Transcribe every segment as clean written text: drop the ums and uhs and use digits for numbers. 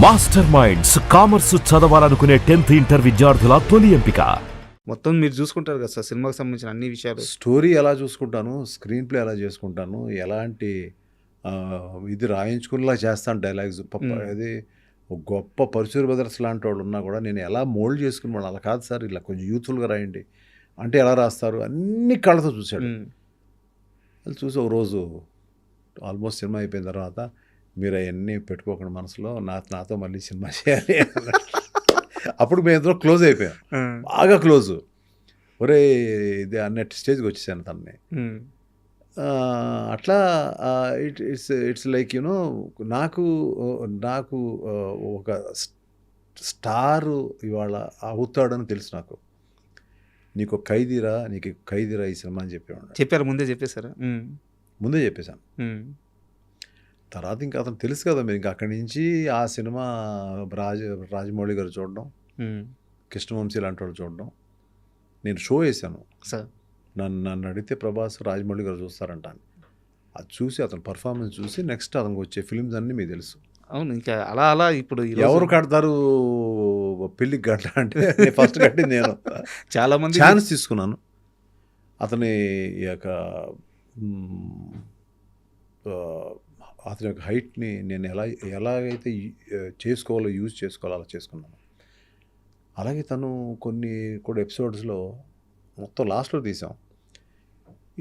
Master minds commerce చదవాలనుకునే 10th inter విద్యార్థుల తొలి ఎంపిక. మొత్తం మీరు చూసుకుంటారు కదా సార్ సినిమాకి సంబంధించిన అన్ని విషయాలు. స్టోరీ ఎలా చూసుకుంటాను, స్క్రీన్ ప్లే ఎలా చేసుకుంటాను, ఎలాంటి ఇది రాయించుకునేలా చేస్తాను డైలాగ్స్. అది ఒక గొప్ప పరుచూరి బ్రదర్స్ లాంటి వాళ్ళు ఉన్నా కూడా నేను ఎలా మోల్డ్ చేసుకుని వాళ్ళు అలా కాదు సార్, ఇలా కొంచెం యూత్ఫుల్గా రాయండి అంటే ఎలా రాస్తారు అన్ని కళ్ళతో చూశాడు. అది చూసి ఒక రోజు ఆల్మోస్ట్ సినిమా అయిపోయిన తర్వాత మీరు అవన్నీ పెట్టుకోకుండా మనసులో నాతో మళ్ళీ సినిమా చేయాలి అప్పుడు మేము ఇద్దరు క్లోజ్ అయిపోయాం, బాగా క్లోజ్. ఒరే ఇది అన్నట్టు స్టేజ్కి వచ్చేసాను తనని. అట్లా ఇట్స్ లైక్ యూనో నాకు ఒక స్టారు ఇవాళ అవుతాడని తెలుసు నాకు. నీకు ఖైదీరా ఈ సినిమా అని చెప్పారు, ముందే చెప్పేశారా? ముందే చెప్పేశాను. తర్వాత ఇంకా అతను తెలుసు కదా మీరు, ఇంకా అక్కడి నుంచి ఆ సినిమా రాజమౌళి గారు చూడడం, కృష్ణవంశీ లాంటి వాళ్ళు చూడడం. నేను షో వేసాను సార్, నన్ను అడిగితే ప్రభాస్ రాజమౌళి గారు చూస్తారంట అని. అది చూసి అతను పర్ఫార్మెన్స్ చూసి నెక్స్ట్ అతనికి వచ్చే ఫిల్మ్స్ అన్నీ మీకు తెలుసు. అవును, ఇంకా అలా ఇప్పుడు ఎవరు కడతారు పెళ్ళికి గడ్డ అంటే ఫస్ట్ కట్టింది నేను. చాలా మంది ఛాన్స్ తీసుకున్నాను. అతని యొక్క అతని యొక్క హైట్ని నేను ఎలాగైతే యూజ్ చేసుకోవాలో అలా చేసుకున్నాను. అలాగే తను కొన్ని కూడా ఎపిసోడ్స్లో మొత్తం లాస్ట్లో తీసాం.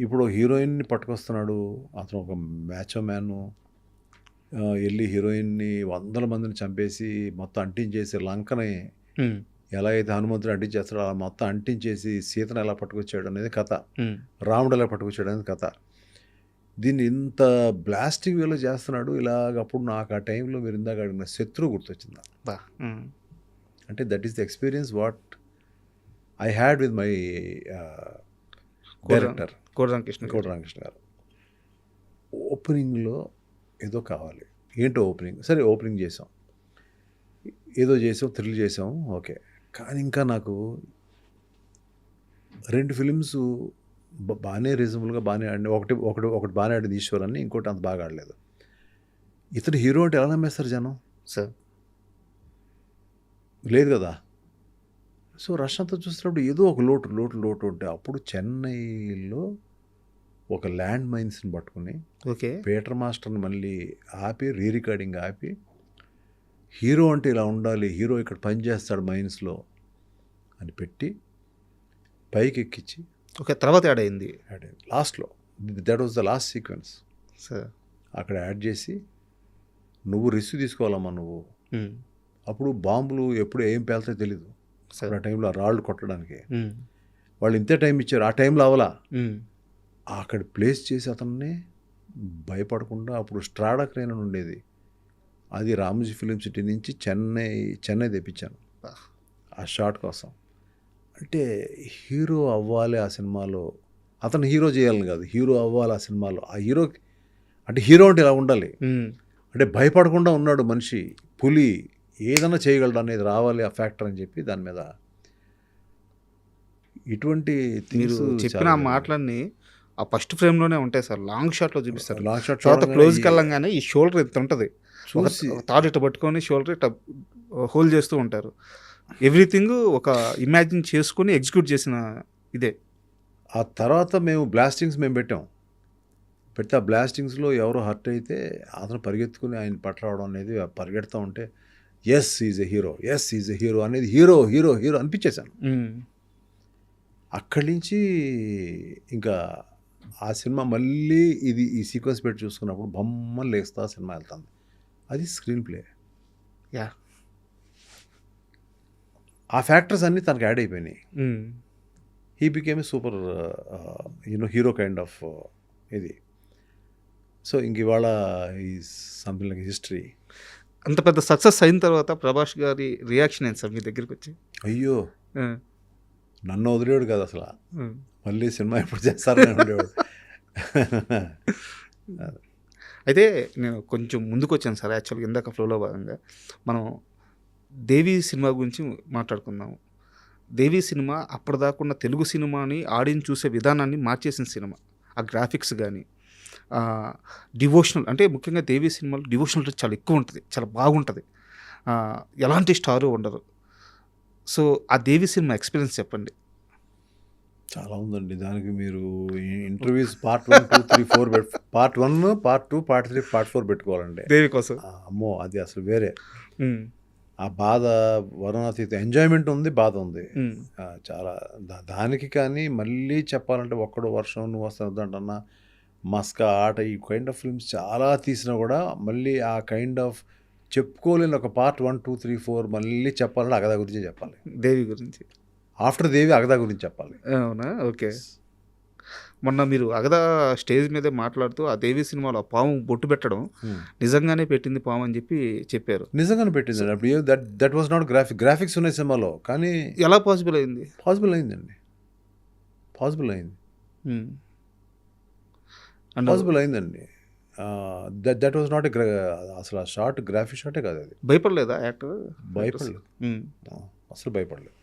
ఇప్పుడు హీరోయిన్ని పట్టుకొస్తున్నాడు అతను, ఒక మ్యాచో మ్యాను వెళ్ళి హీరోయిన్ని 100 మందిని చంపేసి మొత్తం అంటించేసి లంకని ఎలా అయితే హనుమంతుడు అంటించేస్తాడో అలా మొత్తం అంటించేసి సీతను ఎలా పట్టుకొచ్చాడు అనేది కథ, రాముడు ఎలా పట్టుకొచ్చాడు అనేది కథ. దీన్ని ఇంత బ్లాస్టింగ్ వేలో చేస్తున్నాడు ఇలాగప్పుడు నాకు ఆ టైంలో మీరు ఇందాక అడిగిన శత్రువు గుర్తొచ్చింది. అంటే that is the experience what I had with my director కోడి రామకృష్ణ గారు. ఓపెనింగ్లో ఏదో కావాలి, ఏంటో ఓపెనింగ్, సరే ఓపెనింగ్ చేసాం, ఏదో చేసాం, థ్రిల్ చేసాం, ఓకే. కానీ ఇంకా నాకు 2 ఫిలిమ్స్ బాగానే రీజనబుల్గా బాగానే ఆడి, ఒకటి బాగానే ఆడింది ఈశ్వర్ అని, ఇంకోటి అంత బాగా ఆడలేదు. ఇతను హీరో అంటే ఎలా నమ్మేస్తారు జనం సార్? లేదు కదా. సో రష్ అంతా చూసినప్పుడు ఏదో ఒక లోటు ఉంటే అప్పుడు చెన్నైలో ఒక ల్యాండ్ మైన్స్ని పట్టుకుని పీటర్ మాస్టర్ని మళ్ళీ ఆపి రికార్డింగ్ ఆపి, హీరో అంటే ఇలా ఉండాలి, హీరో ఇక్కడ పనిచేస్తాడు మైన్స్లో అని పెట్టి పైకి ఎక్కించి తర్వాత యాడ్ అయింది లాస్ట్లో. That was the last sequence. అక్కడ యాడ్ చేసి నువ్వు రిస్క్ తీసుకోవాలమ్మా నువ్వు. అప్పుడు బాంబులు ఎప్పుడు ఏం పేలుతాయో తెలీదు. ఆ టైంలో ఆ రాళ్ళు కొట్టడానికి వాళ్ళు ఇంతే టైం ఇచ్చారు, ఆ టైంలో అవలా అక్కడ ప్లేస్ చేసి అతన్ని భయపడకుండా. అప్పుడు స్ట్రాడా క్రేన్ అని ఉండేది, అది రామోజీ ఫిలిం సిటీ నుంచి చెన్నై తెప్పించాను ఆ షాట్ కోసం. అంటే హీరో అవ్వాలి ఆ సినిమాలో, అతను హీరో చేయాలని కాదు, హీరో అవ్వాలి ఆ సినిమాలో. ఆ హీరోకి అంటే హీరో అంటే ఇలా ఉండాలి, అంటే భయపడకుండా ఉన్నాడు మనిషి, పులి, ఏదైనా చేయగలడు అనేది రావాలి ఆ ఫ్యాక్టర్ అని చెప్పి దాని మీద ఇటువంటి మీరు చెప్పిన ఆ మాటలన్నీ ఆ ఫస్ట్ ఫ్రేమ్లోనే ఉంటాయి సార్, లాంగ్ షాట్లో చూపిస్తారు. తర్వాత క్లోజ్కి వెళ్ళంగానే ఈ షోల్డర్ ఎంత ఉంటుంది, తాడు ఇట్లా పట్టుకొని షోల్డర్ ఇట్లా హోల్డ్ చేస్తూ ఉంటారు. ఎవ్రీథింగ్ ఒక ఇమాజిన్ చేసుకుని ఎగ్జిక్యూట్ చేసిన ఇదే. ఆ తర్వాత మేము పెడితే ఆ బ్లాస్టింగ్స్లో ఎవరో హర్ట్ అయితే అతను పరిగెత్తుకుని ఆయన పట్టరావడం అనేది, పరిగెడుతూ ఉంటే ఎస్ ఈజ్ ఎ హీరో అనేది హీరో అనిపించేశాను. అక్కడి నుంచి ఇంకా ఆ సినిమా మళ్ళీ ఈ సీక్వెన్స్ పెట్టి చూసుకున్నప్పుడు బొమ్మలు లేస్తా సినిమా వెళ్తుంది. అది స్క్రీన్ ప్లే. ఆ ఫ్యాక్టర్స్ అన్నీ తనకు యాడ్ అయిపోయినాయి. He became a super hero kind of ఇది. సో ఇంక ఇవాళ ఈ సంథింగ్ లైక్ హిస్టరీ. అంత పెద్ద సక్సెస్ అయిన తర్వాత ప్రభాస్ గారి రియాక్షన్ ఏంటి సార్ మీ దగ్గరికి వచ్చి? అయ్యో నన్ను వదిలేడు కదా అసలు, మళ్ళీ సినిమా ఎప్పుడు చేస్తారని ఉండేవాడు. అయితే నేను కొంచెం ముందుకు వచ్చాను సార్, యాక్చువల్గా ఇందాక ఫ్లోలో భాగంగా మనం దేవి సినిమా గురించి మాట్లాడుకుందాము. దేవి సినిమా అప్పటిదాకున్న తెలుగు సినిమాని ఆడియన్స్ చూసే విధానాన్ని మార్చేసిన సినిమా. ఆ గ్రాఫిక్స్ కానీ, డివోషనల్ అంటే ముఖ్యంగా దేవి సినిమాలో డివోషనల్ చాలా ఎక్కువ ఉంటుంది, చాలా బాగుంటుంది. ఎలాంటి స్టారు ఉండరు. సో ఆ దేవి సినిమా ఎక్స్పీరియన్స్ చెప్పండి. చాలా ఉందండి. దానికి మీరు interviews part 1, 2, 3, 4 part 1, part 2, part 3, part 4 పెట్టుకోవాలండి. దేవి కోసం. అమ్మో! అది అసలు వేరే. ఉమ్, ఆ బాధ వర్ణనాతీతం. ఎంజాయ్మెంట్ ఉంది, బాధ ఉంది. ఉమ్, చాలా దానికి కానీ మళ్ళీ చెప్పాలంటే ఒక్కడు వర్షం నువ్వు వస్తానంటన్నా మస్కా ఆట ఈ కైండ్ ఆఫ్ ఫిల్మ్స్ చాలా తీసినా కూడా మళ్ళీ ఆ కైండ్ ఆఫ్ చెప్పుకోలేని ఒక పార్ట్ 1, 2, 3, 4 మళ్ళీ చెప్పాలంటే అగదా గురించి చెప్పాలి. దేవి గురించి. ఆఫ్టర్ దేవి అగదా గురించి చెప్పాలి. అవునా? ఓకే. మొన్న మీరు అగదా స్టేజ్ మీదే మాట్లాడుతూ ఆ దేవి సినిమాలో పాము బొట్టు పెట్టడం నిజంగానే పెట్టింది పాము అని చెప్పారు. నిజంగానే పెట్టింది. అప్పుడు దట్ వాజ్ నాట్ గ్రాఫిక్స్ ఉన్నాయి సినిమాలో, కానీ ఎలా పాసిబుల్ అయింది? పాసిబుల్ అయిందండి. పాసిబుల్ అయింది. పాసిబుల్ అయిందండి. దట్ వాజ్ నాట్ అసలు ఆ షార్ట్ గ్రాఫిక్ షాటే కాదు అది. భయపడలేదా యాక్టర్? భయపడలేదు, అసలు భయపడలేదు.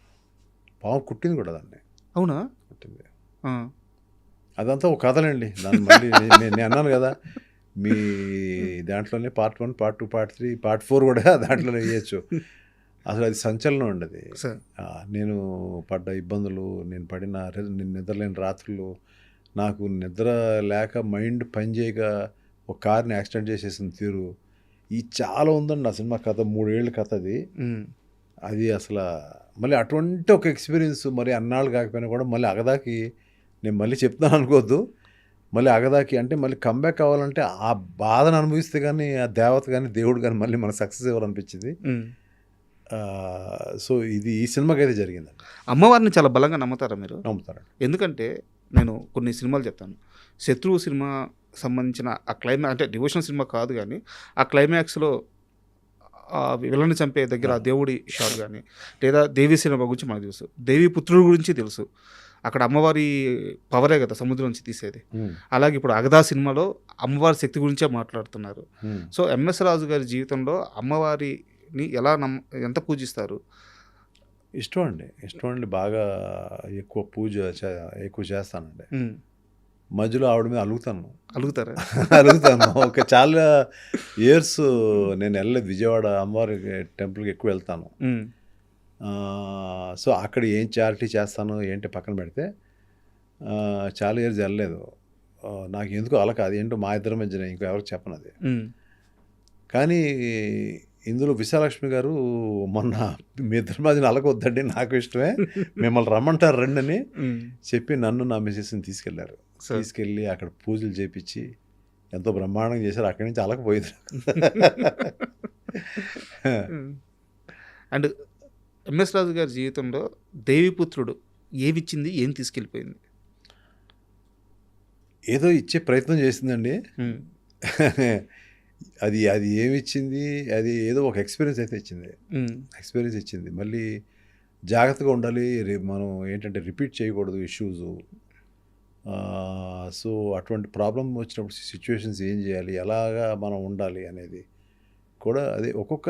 పాము కుట్టింది కూడా దాన్ని. అవునా? కుట్టింది. ఆ. అదంతా ఒక కథలండి. దాన్ని మళ్ళీ నేను అన్నాను కదా, మీ దాంట్లోనే పార్ట్ 1, పార్ట్ 2, పార్ట్ 3, పార్ట్ 4 కూడా దాంట్లోనే వేయచ్చు. అసలు అది సంచలనం అండి అది. నేను పడ్డ ఇబ్బందులు, నేను నిద్రలేని రాత్రులు, నాకు నిద్ర లేక మైండ్ పనిచేయక ఒక కార్ని యాక్సిడెంట్ చేసేసిన తీరు, ఈ చాలా ఉందండి ఆ సినిమా కథ. 3 ఏళ్ళ కథ అది. అది అసలు మళ్ళీ అటువంటి ఒక ఎక్స్పీరియన్స్ మరి అన్నాళ్ళు కాకపోయినా కూడా మళ్ళీ అగదాకి నేను మళ్ళీ చెప్తాను అనుకోవద్దు, మళ్ళీ అగదాకి అంటే మళ్ళీ కంబ్యాక్ అవ్వాలంటే ఆ బాధను అనుభవిస్తే కానీ ఆ దేవత కానీ దేవుడు కానీ మళ్ళీ మనకు సక్సెస్ ఇవ్వాలనిపించింది. సో ఇది ఈ సినిమాకి అయితే జరిగిందండి. అమ్మవారిని చాలా బలంగా నమ్ముతారా మీరు? నమ్ముతారండి. ఎందుకంటే నేను కొన్ని సినిమాలు చెప్తాను. శత్రువు సినిమా సంబంధించిన ఆ క్లైమాక్స్, అంటే డివోషనల్ సినిమా కాదు కానీ ఆ క్లైమాక్స్లో విలన్ని చంపే దగ్గర ఆ దేవుడి షాట్ కానీ, లేదా దేవి సినిమా గురించి మనకు తెలుసు, దేవి పుత్రుడు గురించి తెలుసు. అక్కడ అమ్మవారి పవరే కదా సముద్రం నుంచి తీసేది. అలాగే ఇప్పుడు అగదా సినిమాలో అమ్మవారి శక్తి గురించే మాట్లాడుతున్నారు. సో ఎంఎస్ రాజు గారి జీవితంలో అమ్మవారిని ఎంత పూజిస్తారు? ఇష్టం అండి. బాగా ఎక్కువ చేస్తానండి. మధ్యలో ఆవిడ మీద అలుగుతారా? అలుగుతాను. ఒక చాలా ఇయర్స్ నేను వెళ్ళలేదు విజయవాడ అమ్మవారి టెంపుల్కి, ఎక్కువ వెళ్తాను. సో అక్కడ ఏం చారిటీ చేస్తాను ఏంటి పక్కన పెడితే చాలా ఇయర్స్ వెళ్ళలేదు. నాకు ఎందుకు అలక, అది ఏంటో మా ఇద్దరి మధ్యన, ఇంకెవరికి చెప్పను అది. కానీ ఇందులో విశాలక్ష్మి గారు మొన్న మీ ఇద్దరి మధ్యన అలకొద్దండి, నాకు ఇష్టమే, మిమ్మల్ని రమ్మంటారు రండి అని చెప్పి నన్ను నా మిసెస్ని తీసుకెళ్ళి అక్కడ పూజలు చేపించి ఎంతో బ్రహ్మాండంగా చేశారు. అక్కడి నుంచి అలకపోయింది. అండ్ ఎంఎస్ రాజు గారి జీవితంలో దేవిపుత్రుడు ఏమిచ్చింది, ఏం తీసుకెళ్ళిపోయింది? ఏదో ఇచ్చే ప్రయత్నం చేసిందండి. అది ఏమిచ్చింది, అది ఏదో ఒక ఎక్స్పీరియన్స్ అయితే ఇచ్చింది. మళ్ళీ జాగ్రత్తగా ఉండాలి, మనం ఏంటంటే రిపీట్ చేయకూడదు ఇష్యూస్. సో అటువంటి ప్రాబ్లం వచ్చినప్పుడు సిచ్యువేషన్స్ ఏం చేయాలి, ఎలాగా మనం ఉండాలి అనేది కూడా అదే ఒక్కొక్క